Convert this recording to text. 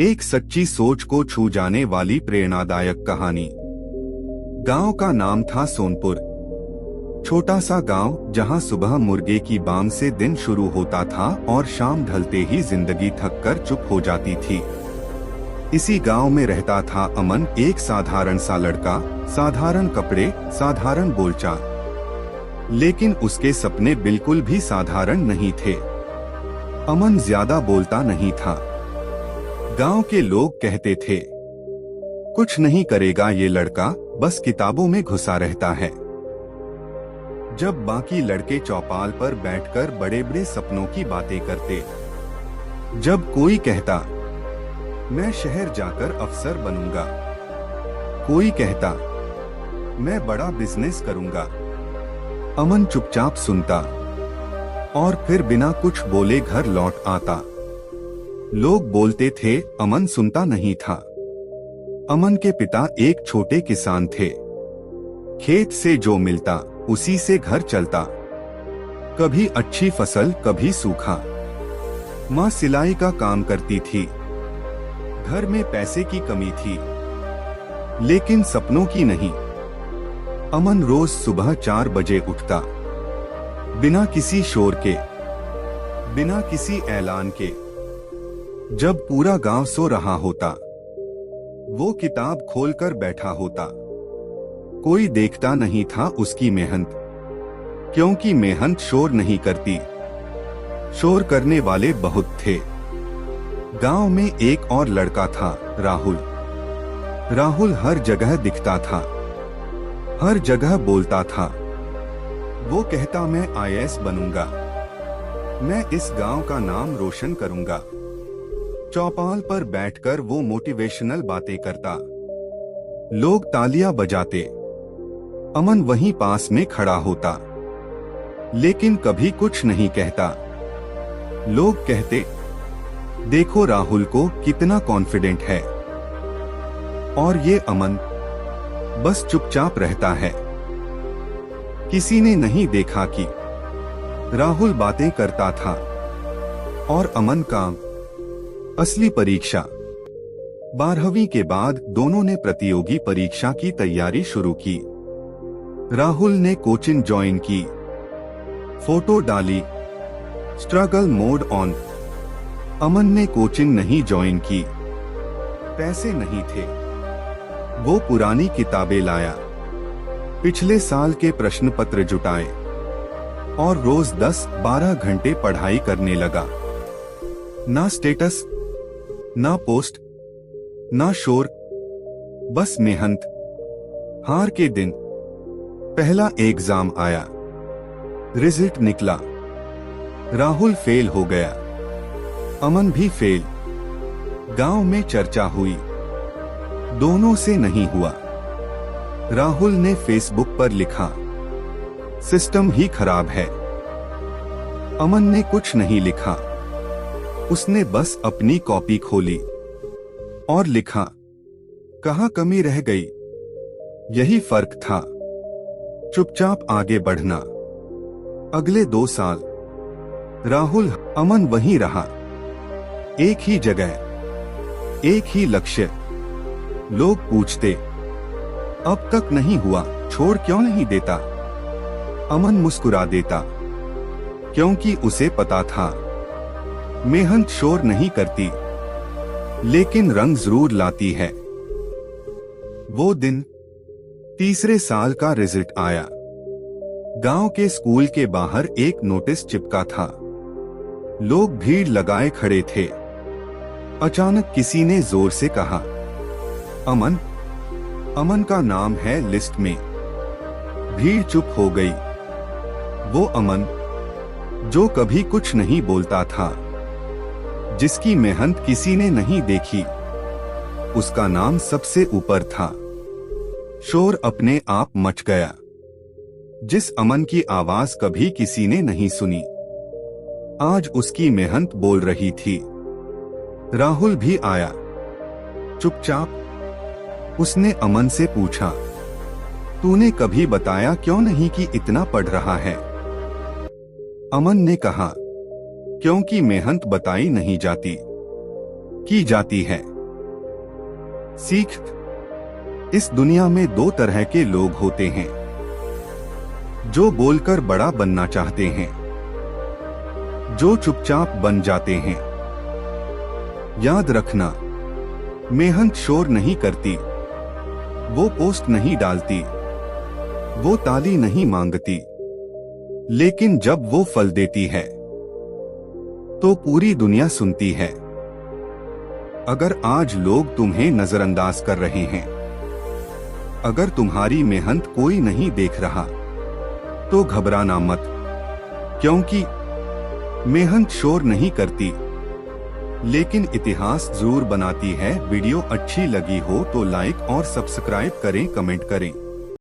एक सच्ची सोच को छू जाने वाली प्रेरणादायक कहानी। गांव का नाम था सोनपुर। छोटा सा गांव जहां सुबह मुर्गे की बांग से दिन शुरू होता था और शाम ढलते ही जिंदगी थककर चुप हो जाती थी। इसी गांव में रहता था अमन, एक साधारण सा लड़का, साधारण कपड़े, साधारण बोलचाल। लेकिन उसके सपने बिल्कुल भी साधारण नहीं थे। अमन ज्यादा बोलता नहीं था। गांव के लोग कहते थे, कुछ नहीं करेगा ये लड़का, बस किताबों में घुसा रहता है। जब बाकी लड़के चौपाल पर बैठकर बड़े बड़े सपनों की बातें करते, जब कोई कहता मैं शहर जाकर अफसर बनूंगा, कोई कहता मैं बड़ा बिजनेस करूंगा, अमन चुपचाप सुनता और फिर बिना कुछ बोले घर लौट आता। लोग बोलते थे अमन सुनता नहीं था। अमन के पिता एक छोटे किसान थे। खेत से जो मिलता उसी से घर चलता। कभी अच्छी फसल, कभी सूखा। माँ सिलाई का काम करती थी। घर में पैसे की कमी थी, लेकिन सपनों की नहीं। अमन रोज सुबह 4 बजे उठता, बिना किसी शोर के, बिना किसी ऐलान के। जब पूरा गांव सो रहा होता, वो किताब खोलकर बैठा होता। कोई देखता नहीं था उसकी मेहनत, क्योंकि मेहनत शोर नहीं करती। शोर करने वाले बहुत थे। गांव में एक और लड़का था, राहुल। राहुल हर जगह दिखता था, हर जगह बोलता था। वो कहता मैं आईएएस बनूंगा, मैं इस गांव का नाम रोशन करूंगा। चौपाल पर बैठकर वो मोटिवेशनल बातें करता। लोग तालियां बजाते। अमन वहीं पास में खड़ा होता, लेकिन कभी कुछ नहीं कहता। लोग कहते, देखो राहुल को कितना कॉन्फिडेंट है, और ये अमन बस चुपचाप रहता है। किसी ने नहीं देखा कि राहुल बातें करता था और अमन काम। असली परीक्षा। 12वीं के बाद दोनों ने प्रतियोगी परीक्षा की तैयारी शुरू की। राहुल ने कोचिंग ज्वाइन की, फोटो डाली, स्ट्रगल मोड ऑन। अमन ने कोचिंग नहीं ज्वाइन की, पैसे नहीं थे। वो पुरानी किताबें लाया, पिछले साल के प्रश्न पत्र जुटाए और रोज 10-12 घंटे पढ़ाई करने लगा। ना स्टेटस, ना पोस्ट, ना शोर, बस मेहनत। हार के दिन पहला एग्जाम आया, रिजल्ट निकला। राहुल फेल हो गया, अमन भी फेल। गांव में चर्चा हुई, दोनों से नहीं हुआ। राहुल ने फेसबुक पर लिखा, सिस्टम ही खराब है। अमन ने कुछ नहीं लिखा। उसने बस अपनी कॉपी खोली और लिखा, कहाँ कमी रह गई। यही फर्क था, चुपचाप आगे बढ़ना। अगले 2 साल राहुल, अमन वहीं रहा, एक ही जगह, एक ही लक्ष्य। लोग पूछते, अब तक नहीं हुआ, छोड़ क्यों नहीं देता। अमन मुस्कुरा देता, क्योंकि उसे पता था मेहनत शोर नहीं करती, लेकिन रंग जरूर लाती है। वो दिन, तीसरे साल का रिजल्ट आया। गांव के स्कूल के बाहर एक नोटिस चिपका था। लोग भीड़ लगाए खड़े थे। अचानक किसी ने जोर से कहा, अमन, अमन का नाम है लिस्ट में। भीड़ चुप हो गई। वो अमन जो कभी कुछ नहीं बोलता था, जिसकी मेहनत किसी ने नहीं देखी, उसका नाम सबसे ऊपर था। शोर अपने आप मच गया। जिस अमन की आवाज कभी किसी ने नहीं सुनी, आज उसकी मेहनत बोल रही थी। राहुल भी आया, चुपचाप। उसने अमन से पूछा, तूने कभी बताया क्यों नहीं कि इतना पढ़ रहा है। अमन ने कहा, क्योंकि मेहनत बताई नहीं जाती। की जाती है। सीख। इस दुनिया में दो तरह के लोग होते हैं, जो बोलकर बड़ा बनना चाहते हैं, जो चुपचाप बन जाते हैं। याद रखना, मेहनत शोर नहीं करती, वो पोस्ट नहीं डालती, वो ताली नहीं मांगती, लेकिन जब वो फल देती है तो पूरी दुनिया सुनती है। अगर आज लोग तुम्हें नजरअंदाज कर रहे हैं, अगर तुम्हारी मेहनत कोई नहीं देख रहा, तो घबराना मत, क्योंकि मेहनत शोर नहीं करती, लेकिन इतिहास जरूर बनाती है। वीडियो अच्छी लगी हो तो लाइक और सब्सक्राइब करें, कमेंट करें।